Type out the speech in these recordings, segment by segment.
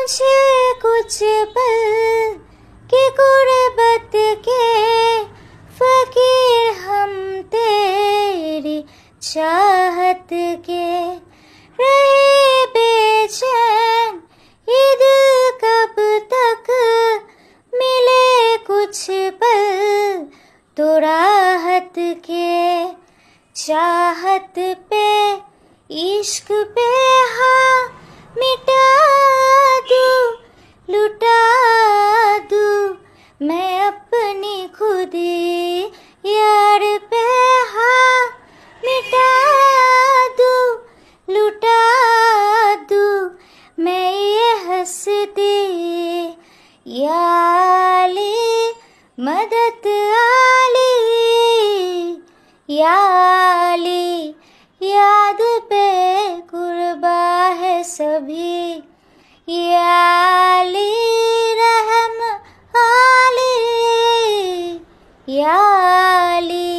मुझे कुछ पल की गुर्बत के फकीर हम तेरी चाहत के, रहे बेचैन ये दिल कब तक, मिले कुछ पल तो राहत के। चाहत पे इश्क पे हाँ मिटा दूँ लुटा दूँ मैं अपनी खुदी, यार पे हाँ मिटा दूँ लुटा दूँ मैं ये हंसती। या अली मदद आली, या अली याद पे कुर्बा है सभी, या अली रहम आली, या अली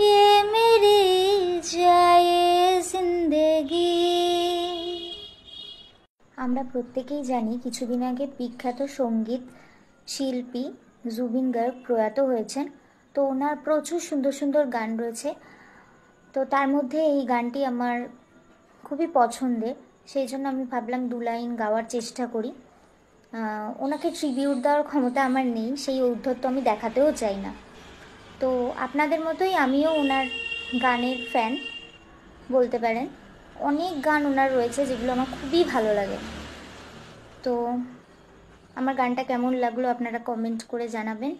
ये मेरी जाए जिंदगी। আমরা প্রত্যেকেই জানি কিছুদিন আগে বিখ্যাত সঙ্গীত শিল্পী জুবিন গার্গ প্রয়াত হয়েছেন। তো ওনার প্রচুর সুন্দর সুন্দর গান রয়েছে, তো তার মধ্যে এই গানটি আমার খুবই পছন্দের, সেই জন্য আমি ভাবলাম দু লাইন গাওয়ার চেষ্টা করি। ওনাকে ট্রিবিউট দেওয়ার ক্ষমতা আমার নেই, সেই ঔদ্ধত্য আমি দেখাতেও চাই না। তো আপনাদের মতোই আমিও ওনার গানের ফ্যান বলতে পারেন। অনেক গান ওনার রয়েছে যেগুলো আমার খুবই ভালো লাগে। তো আমার গানটা কেমন লাগলো আপনারা কমেন্ট করে জানাবেন।